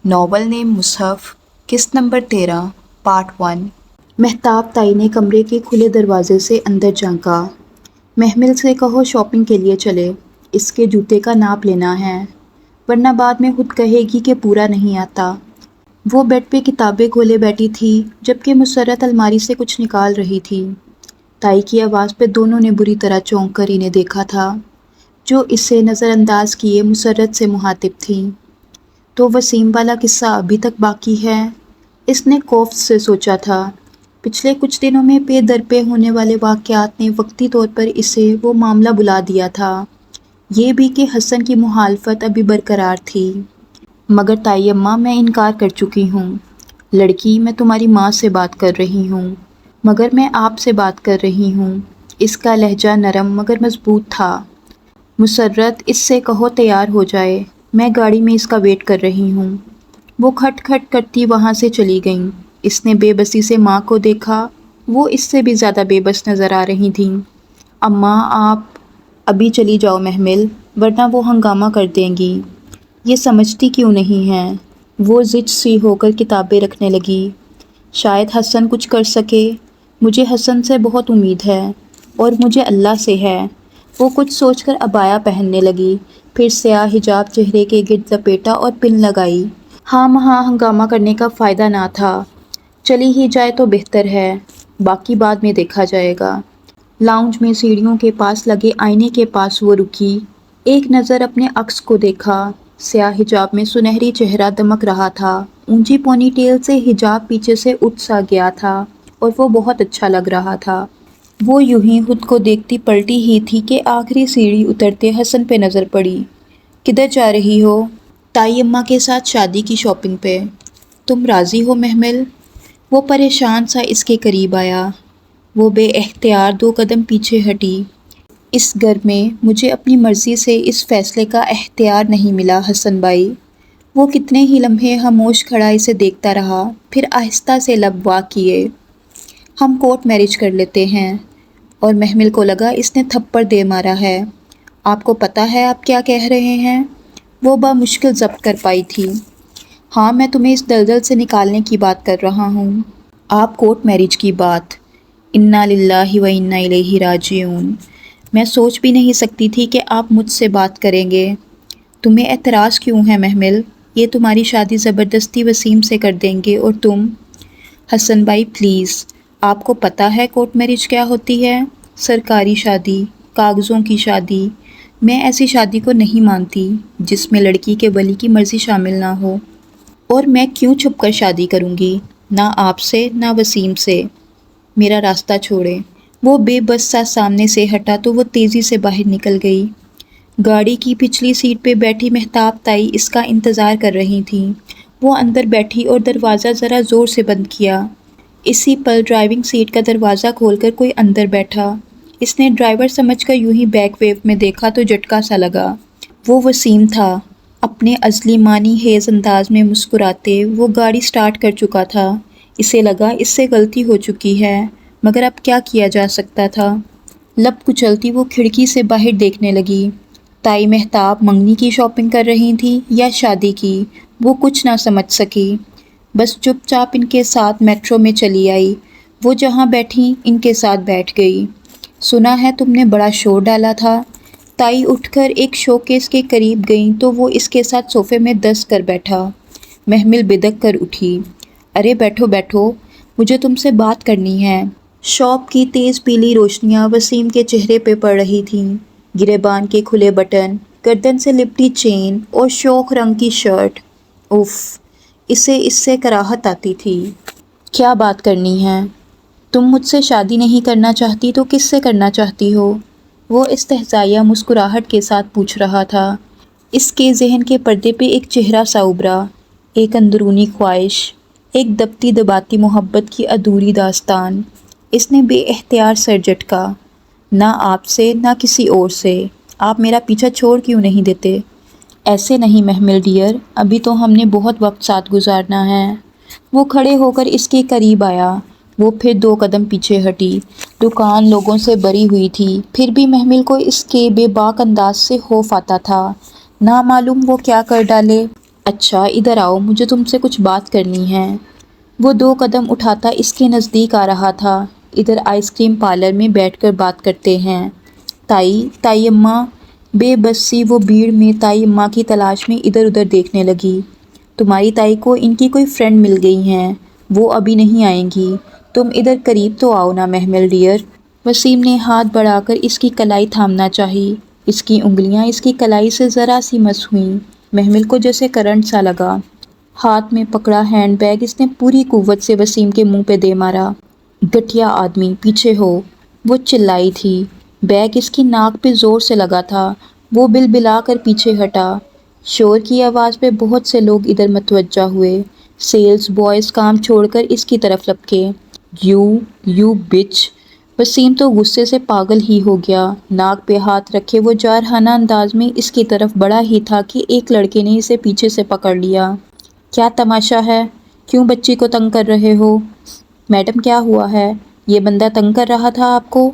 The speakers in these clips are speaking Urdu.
ناول نیم مصحف، قسط نمبر 13، پارٹ 1۔ مہتاب تائی نے کمرے کے کھلے دروازے سے اندر جھانکا۔ محمل سے کہو شاپنگ کے لیے چلے، اس کے جوتے کا ناپ لینا ہے، ورنہ بعد میں خود کہے گی کہ پورا نہیں آتا۔ وہ بیڈ پہ کتابیں کھولے بیٹھی تھی جبکہ مسرت الماری سے کچھ نکال رہی تھی۔ تائی کی آواز پہ دونوں نے بری طرح چونک کر انہیں دیکھا تھا، جو اسے نظر انداز کیے مسرت سے مخاطب تھیں۔ تو وسیم والا قصہ ابھی تک باقی ہے، اس نے خوف سے سوچا تھا۔ پچھلے کچھ دنوں میں پے در پے ہونے والے واقعات نے وقتی طور پر اسے وہ معاملہ بلا دیا تھا، یہ بھی کہ حسن کی مخالفت ابھی برقرار تھی۔ مگر تائی اماں، میں انکار کر چکی ہوں۔ لڑکی، میں تمہاری ماں سے بات کر رہی ہوں، مگر میں آپ سے بات کر رہی ہوں۔ اس کا لہجہ نرم مگر مضبوط تھا۔ مسرت، اس سے کہو تیار ہو جائے، میں گاڑی میں اس کا ویٹ کر رہی ہوں۔ وہ کھٹ کھٹ کرتی وہاں سے چلی گئیں۔ اس نے بے بسی سے ماں کو دیکھا، وہ اس سے بھی زیادہ بے بس نظر آ رہی تھیں۔ اماں، آپ ابھی چلی جاؤ محمل، ورنہ وہ ہنگامہ کر دیں گی۔ یہ سمجھتی کیوں نہیں ہیں؟ وہ زچ سی ہو کر کتابیں رکھنے لگی۔ شاید حسن کچھ کر سکے، مجھے حسن سے بہت امید ہے، اور مجھے اللہ سے ہے۔ وہ کچھ سوچ کر عبایا پہننے لگی، پھر سیاہ حجاب چہرے کے گرد لپیٹا اور پن لگائی۔ ہاں وہاں ہنگامہ کرنے کا فائدہ نہ تھا، چلی ہی جائے تو بہتر ہے، باقی بعد میں دیکھا جائے گا۔ لاؤنج میں سیڑھیوں کے پاس لگے آئینے کے پاس وہ رکی، ایک نظر اپنے عکس کو دیکھا۔ سیاہ حجاب میں سنہری چہرہ دمک رہا تھا، اونچی پونی ٹیل سے حجاب پیچھے سے اٹھ سا گیا تھا اور وہ بہت اچھا لگ رہا تھا۔ وہ یوں ہی خود کو دیکھتی پلٹی ہی تھی کہ آخری سیڑھی اترتے حسن پہ نظر پڑی۔ کدھر جا رہی ہو؟ تائی اماں کے ساتھ شادی کی شاپنگ پہ۔ تم راضی ہو محمل؟ وہ پریشان سا اس کے قریب آیا۔ وہ بے اختیار 2 قدم پیچھے ہٹی۔ اس گھر میں مجھے اپنی مرضی سے اس فیصلے کا اختیار نہیں ملا حسن بھائی۔ وہ کتنے ہی لمحے خاموش کھڑا اسے دیکھتا رہا، پھر آہستہ سے لب وا کیے۔ ہم کورٹ میرج کر لیتے ہیں۔ اور محمل کو لگا اس نے تھپڑ دے مارا ہے۔ آپ کو پتہ ہے آپ کیا کہہ رہے ہیں؟ وہ بمشکل ضبط کر پائی تھی۔ ہاں، میں تمہیں اس دلدل سے نکالنے کی بات کر رہا ہوں۔ آپ کورٹ میرج کی بات؟ انا للہ و انا الیہ راجعون۔ میں سوچ بھی نہیں سکتی تھی کہ آپ مجھ سے بات کریں گے۔ تمہیں اعتراض کیوں ہے محمل؟ یہ تمہاری شادی زبردستی وسیم سے کر دیں گے اور تم… حسن بھائی پلیز، آپ کو پتہ ہے کورٹ میرج کیا ہوتی ہے؟ سرکاری شادی، کاغذوں کی شادی۔ میں ایسی شادی کو نہیں مانتی جس میں لڑکی کے ولی کی مرضی شامل نہ ہو۔ اور میں کیوں چھپ کر شادی کروں گی؟ نہ آپ سے نہ وسیم سے۔ میرا راستہ چھوڑیں۔ وہ بے بس سا سامنے سے ہٹا تو وہ تیزی سے باہر نکل گئی۔ گاڑی کی پچھلی سیٹ پہ بیٹھی مہتاب تائی اس کا انتظار کر رہی تھیں۔ وہ اندر بیٹھی اور دروازہ ذرا زور سے بند کیا۔ اسی پل ڈرائیونگ سیٹ کا دروازہ کھول کر کوئی اندر بیٹھا۔ اس نے ڈرائیور سمجھ کر یوں ہی بیک ویو میں دیکھا تو جھٹکا سا لگا۔ وہ وسیم تھا۔ اپنے ازلی معنی خیز انداز میں مسکراتے وہ گاڑی سٹارٹ کر چکا تھا۔ اسے لگا اس سے غلطی ہو چکی ہے، مگر اب کیا کیا جا سکتا تھا؟ لب کچلتی وہ کھڑکی سے باہر دیکھنے لگی۔ تائی مہتاب منگنی کی شاپنگ کر رہی تھی یا شادی کی، وہ کچھ نہ سمجھ سکی۔ بس چپ چاپ ان کے ساتھ میٹرو میں چلی آئی۔ وہ جہاں بیٹھی ان کے ساتھ بیٹھ گئی۔ سنا ہے تم نے بڑا شور ڈالا تھا؟ تائی اٹھ کر ایک شوکیس کے قریب گئیں تو وہ اس کے ساتھ صوفے میں دس کر بیٹھا۔ محمل بدک کر اٹھی۔ ارے بیٹھو بیٹھو، مجھے تم سے بات کرنی ہے۔ شاپ کی تیز پیلی روشنیاں وسیم کے چہرے پہ پڑ رہی تھیں۔ گریبان کے کھلے بٹن، گردن سے لپٹی چین اور شوخ رنگ کی شرٹ۔ اف، اسے اس سے کراہت آتی تھی۔ کیا بات کرنی ہے؟ تم مجھ سے شادی نہیں کرنا چاہتی تو کس سے کرنا چاہتی ہو؟ وہ استہزائیہ مسکراہٹ کے ساتھ پوچھ رہا تھا۔ اس کے ذہن کے پردے پہ ایک چہرہ سا ابھرا، ایک اندرونی خواہش، ایک دبتی دباتی محبت کی ادھوری داستان۔ اس نے بے اختیار سر جھٹکا۔ نہ آپ سے نہ کسی اور سے۔ آپ میرا پیچھا چھوڑ کیوں نہیں دیتے؟ ایسے نہیں محمل ڈیئر، ابھی تو ہم نے بہت وقت ساتھ گزارنا ہے۔ وہ کھڑے ہو کر اس کے قریب آیا۔ وہ پھر 2 قدم پیچھے ہٹی۔ دکان لوگوں سے بھری ہوئی تھی، پھر بھی محمل کو اس کے بے باک انداز سے خوف آتا تھا۔ نہ معلوم وہ کیا کر ڈالے۔ اچھا ادھر آؤ، مجھے تم سے کچھ بات کرنی ہے۔ وہ 2 قدم اٹھاتا اس کے نزدیک آ رہا تھا۔ ادھر آئس کریم پارلر میں بیٹھ کر بات کرتے ہیں۔ تائی اماں، بے بس سی وہ بھیڑ میں تائی اماں کی تلاش میں ادھر ادھر دیکھنے لگی۔ تمہاری تائی کو ان کی کوئی فرینڈ مل گئی ہیں، وہ ابھی نہیں آئیں گی، تم ادھر قریب تو آؤ نا محمل ڈیئر۔ وسیم نے ہاتھ بڑھا کر اس کی کلائی تھامنا چاہی، اس کی انگلیاں اس کی کلائی سے ذرا سی مس ہوئیں۔ محمل کو جیسے کرنٹ سا لگا۔ ہاتھ میں پکڑا ہینڈ بیگ اس نے پوری قوت سے وسیم کے منہ پہ دے مارا۔ گٹھیا آدمی، پیچھے ہو، وہ چلائی تھی۔ بیگ اس کی ناک پہ زور سے لگا تھا، وہ بلبلا کر پیچھے ہٹا۔ شور کی آواز پہ بہت سے لوگ ادھر متوجہ ہوئے۔ سیلز بوائز کام چھوڑ کر اس کی طرف لپکے۔ یو بچ! وسیم تو غصے سے پاگل ہی ہو گیا۔ ناک پہ ہاتھ رکھے وہ جارحانہ انداز میں اس کی طرف بڑھا ہی تھا کہ ایک لڑکے نے اسے پیچھے سے پکڑ لیا۔ کیا تماشا ہے؟ کیوں بچی کو تنگ کر رہے ہو؟ میڈم کیا ہوا ہے؟ یہ بندہ تنگ کر رہا تھا آپ کو؟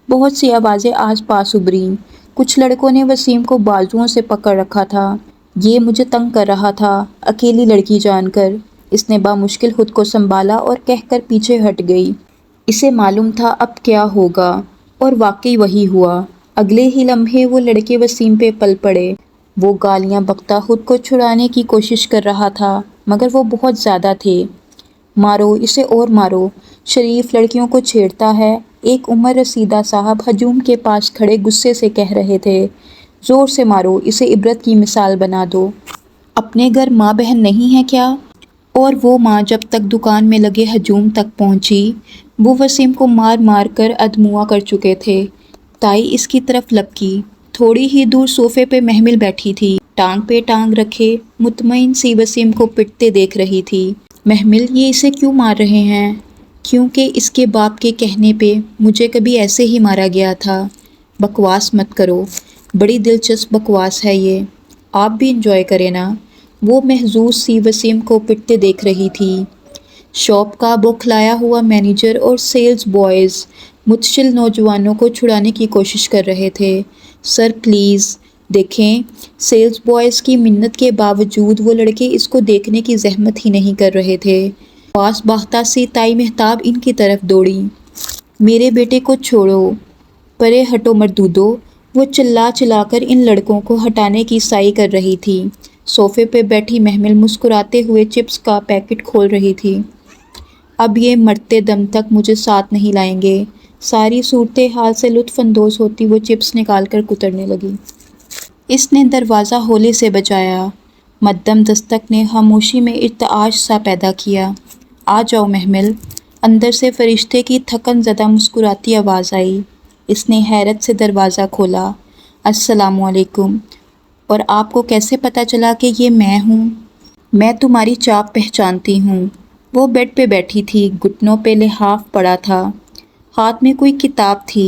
بہت سی آوازیں آس پاس ابھریں۔ کچھ لڑکوں نے وسیم کو بازوؤں سے پکڑ رکھا تھا۔ یہ مجھے تنگ کر رہا تھا، اکیلی لڑکی جان کر۔ اس نے بامشکل خود کو سنبھالا اور کہہ کر پیچھے ہٹ گئی۔ اسے معلوم تھا اب کیا ہوگا، اور واقعی وہی ہوا۔ اگلے ہی لمحے وہ لڑکے وسیم پہ پل پڑے۔ وہ گالیاں بکتا خود کو چھڑانے کی کوشش کر رہا تھا، مگر وہ بہت زیادہ تھے۔ مارو اسے اور مارو، شریف لڑکیوں کو چھیڑتا ہے، ایک عمر رسیدہ صاحب ہجوم کے پاس کھڑے غصے سے کہہ رہے تھے۔ زور سے مارو، اسے عبرت کی مثال بنا دو۔ اپنے گھر ماں بہن نہیں ہے کیا؟ اور وہ ماں جب تک دکان میں لگے ہجوم تک پہنچی، وہ وسیم کو مار مار کر ادموا کر چکے تھے۔ تائی اس کی طرف لپکی۔ تھوڑی ہی دور صوفے پہ محمل بیٹھی تھی، ٹانگ پہ ٹانگ رکھے، مطمئن سی وسیم کو پٹتے دیکھ رہی تھی۔ محمل، یہ اسے کیوں مار رہے ہیں؟ کیونکہ اس کے باپ کے کہنے پہ مجھے کبھی ایسے ہی مارا گیا تھا۔ بکواس مت کرو، بڑی دلچسپ بکواس ہے یہ، آپ بھی انجوائے کریں نا۔ وہ محظوظ سی وسیم کو پٹتے دیکھ رہی تھی۔ شاپ کا بوکھلایا ہوا مینیجر اور سیلز بوائز متشل نوجوانوں کو چھڑانے کی کوشش کر رہے تھے۔ سر پلیز دیکھیں، سیلز بوائز کی منت کے باوجود وہ لڑکے اس کو دیکھنے کی زحمت ہی نہیں کر رہے تھے۔ پاس باختہ سی تائی مہتاب ان کی طرف دوڑی۔ میرے بیٹے کو چھوڑو، پرے ہٹو مردودو! وہ چلا چلا کر ان لڑکوں کو ہٹانے کی سعی کر رہی تھی۔ صوفے پہ بیٹھی محمل مسکراتے ہوئے چپس کا پیکٹ کھول رہی تھی۔ اب یہ مرتے دم تک مجھے ساتھ نہیں لائیں گے۔ ساری صورتحال سے لطف اندوز ہوتی وہ چپس نکال کر کترنے لگی۔ اس نے دروازہ ہولے سے بجایا۔ مدھم دستک نے خاموشی میں ارتعاش سا پیدا کیا۔ آ جاؤ محمل۔ اندر سے فرشتے کی تھکن زدہ مسکراتی آواز آئی۔ اس نے حیرت سے دروازہ کھولا۔ السلام علیکم، اور آپ کو کیسے پتہ چلا کہ یہ میں ہوں؟ میں تمہاری چاپ پہچانتی ہوں۔ وہ بیڈ پہ بیٹھی تھی، گھٹنوں پہ لحاف پڑا تھا، ہاتھ میں کوئی کتاب تھی،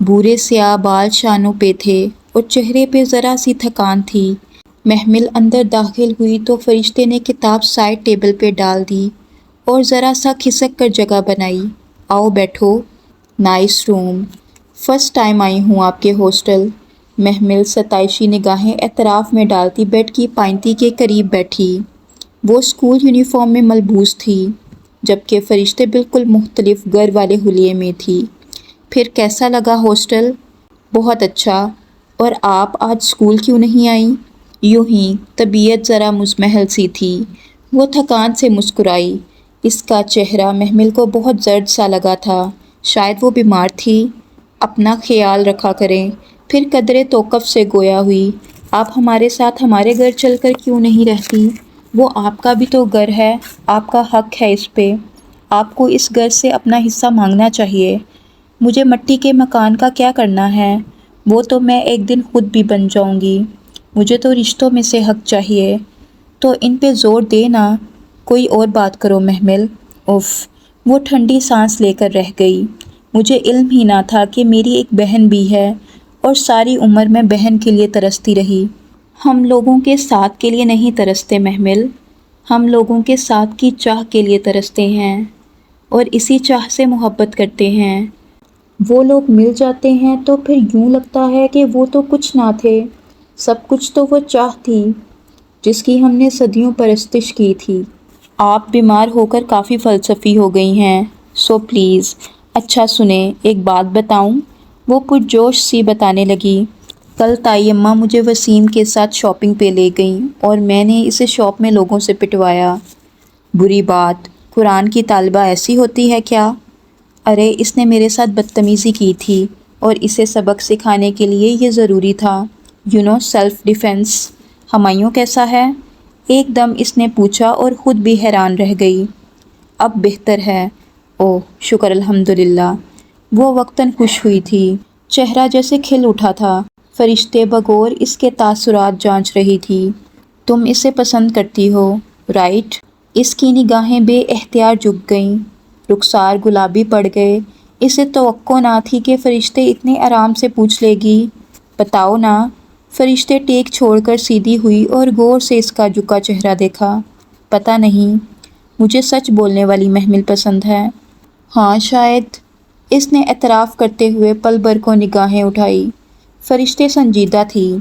بھورے سیاہ بال شانوں پہ تھے اور چہرے پہ ذرا سی تھکان تھی۔ محمل اندر داخل ہوئی تو فرشتے نے کتاب سائڈ ٹیبل پہ ڈال دی اور ذرا سا کھسک کر جگہ بنائی۔ آؤ بیٹھو۔ Nice room, first time I ہوں آپ کے ہاسٹل۔ محمل ستائشی نگاہیں اطراف میں ڈالتی بیڈ کی پائنتی کے قریب بیٹھی۔ وہ اسکول یونیفارم میں ملبوس تھی، جبکہ فرشتے بالکل مختلف گھر والے حلیے میں تھی۔ پھر کیسا لگا ہاسٹل؟ بہت اچھا۔ اور آپ آج اسکول کیوں نہیں آئیں؟ یوں ہی، طبیعت ذرا مزمحل سی تھی۔ وہ تھکان سے مسکرائی۔ اس کا چہرہ محمل کو بہت زرد سا لگا تھا، شاید وہ بیمار تھی۔ اپنا خیال رکھا کریں۔ پھر قدرے توقف سے گویا ہوئی، آپ ہمارے ساتھ ہمارے گھر چل کر کیوں نہیں رہتی؟ وہ آپ کا بھی تو گھر ہے، آپ کا حق ہے اس پہ، آپ کو اس گھر سے اپنا حصہ مانگنا چاہیے۔ مجھے مٹی کے مکان کا کیا کرنا ہے؟ وہ تو میں ایک دن خود بھی بن جاؤں گی۔ مجھے تو رشتوں میں سے حق چاہیے، تو ان پہ زور دے نا۔ کوئی اور بات کرو محمل۔ اف، وہ ٹھنڈی سانس لے کر رہ گئی۔ مجھے علم ہی نہ تھا کہ میری ایک بہن بھی ہے، اور ساری عمر میں بہن کے لیے ترستی رہی۔ ہم لوگوں کے ساتھ کے لیے نہیں ترستے محمل، ہم لوگوں کے ساتھ کی چاہ کے لیے ترستے ہیں، اور اسی چاہ سے محبت کرتے ہیں۔ وہ لوگ مل جاتے ہیں تو پھر یوں لگتا ہے کہ وہ تو کچھ نہ تھے، سب کچھ تو وہ چاہ تھی۔ جس کی ہم نے صدیوں پرستش کی تھی۔ آپ بیمار ہو کر کافی فلسفی ہو گئی ہیں، سو پلیز۔ اچھا سنیں، ایک بات بتاؤں؟ وہ پرجوش سی بتانے لگی۔ کل تائی اماں مجھے وسیم کے ساتھ شاپنگ پہ لے گئیں اور میں نے اسے شاپ میں لوگوں سے پٹوایا۔ بری بات، قرآن کی طالبہ ایسی ہوتی ہے کیا؟ ارے اس نے میرے ساتھ بدتمیزی کی تھی اور اسے سبق سکھانے کے لیے یہ ضروری تھا، سیلف ڈیفینس۔ ہمایوں کیسا ہے؟ ایک دم اس نے پوچھا اور خود بھی حیران رہ گئی۔ اب بہتر ہے۔ اوہ شکر الحمدللہ۔ وہ وقتاً خوش ہوئی تھی، چہرہ جیسے کھل اٹھا تھا۔ فرشتے بغور اس کے تاثرات جانچ رہی تھی۔ تم اسے پسند کرتی ہو، رائٹ؟ اس کی نگاہیں بے اختیار جھک گئیں، رخسار گلابی پڑ گئے۔ اسے توقع نہ تھی کہ فرشتے اتنے آرام سے پوچھ لے گی۔ بتاؤ نا۔ فرشتے ٹیک چھوڑ کر سیدھی ہوئی اور غور سے اس کا جھکا چہرہ دیکھا۔ پتہ نہیں، مجھے سچ بولنے والی محمل پسند ہے۔ ہاں شاید، اس نے اعتراف کرتے ہوئے پل بھر کو نگاہیں اٹھائی۔ فرشتے سنجیدہ تھی۔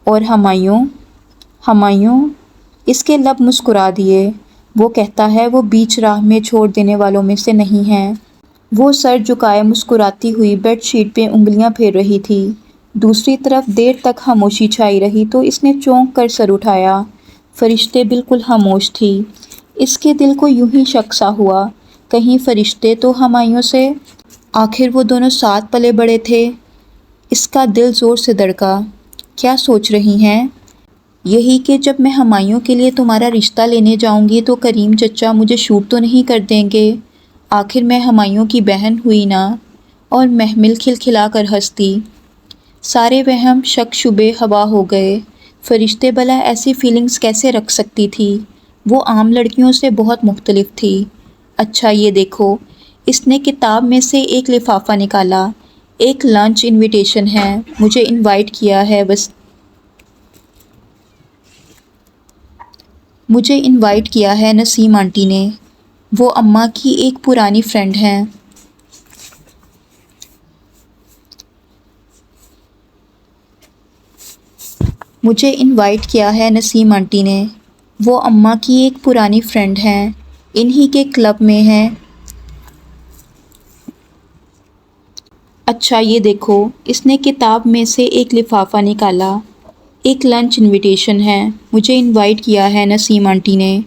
اور ہمایوں؟ اس کے لب مسکرا دیے۔ وہ کہتا ہے وہ بیچ راہ میں چھوڑ دینے والوں میں سے نہیں ہے۔ وہ سر جھکائے مسکراتی ہوئی بیڈ شیٹ پہ انگلیاں پھیر رہی تھی۔ دوسری طرف دیر تک خاموشی چھائی رہی تو اس نے چونک کر سر اٹھایا۔ فرشتے بالکل خاموش تھی۔ اس کے دل کو یوں ہی شک سا ہوا، کہیں فرشتے تو ہمایوں سے؟ آخر وہ دونوں ساتھ پلے بڑے تھے۔ اس کا دل زور سے دھڑکا۔ کیا سوچ رہی ہیں؟ یہی کہ جب میں ہمایوں کے لیے تمہارا رشتہ لینے جاؤں گی تو کریم چچا مجھے شوٹ تو نہیں کر دیں گے؟ آخر میں ہمایوں کی بہن ہوئی نا؟ اور محمل کھلکھلا کر ہنس دی۔ سارے وہم شک شبے ہوا ہو گئے۔ فرشتے بھلا ایسی فیلنگز کیسے رکھ سکتی تھی؟ وہ عام لڑکیوں سے بہت مختلف تھی۔ اچھا یہ دیکھو، اس نے کتاب میں سے ایک لفافہ نکالا۔ ایک لنچ انویٹیشن ہے، مجھے انوائٹ کیا ہے نسیم آنٹی نے۔ وہ اماں کی ایک پرانی فرینڈ ہیں۔ وہ اماں کی ایک پرانی فرینڈ ہیں، انہی کے کلب میں ہیں۔ اچھا یہ دیکھو، اس نے کتاب میں سے ایک لفافہ نکالا۔ ایک لنچ انویٹیشن ہے، مجھے انوائٹ کیا ہے نسیم آنٹی نے۔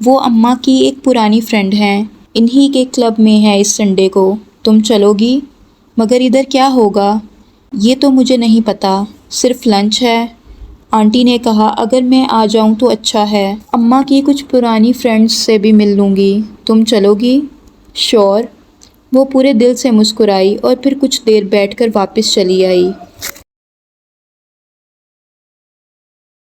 وہ اماں کی ایک پرانی فرینڈ ہیں، انہی کے کلب میں ہے اس سنڈے کو۔ تم چلو گی؟ مگر ادھر کیا ہوگا؟ یہ تو مجھے نہیں پتہ، صرف لنچ ہے۔ آنٹی نے کہا اگر میں آ جاؤں تو اچھا ہے، اماں کی کچھ پرانی فرینڈز سے بھی مل لوں گی۔ تم چلو گی؟ شور۔ وہ پورے دل سے مسکرائی اور پھر کچھ دیر بیٹھ کر واپس چلی آئی۔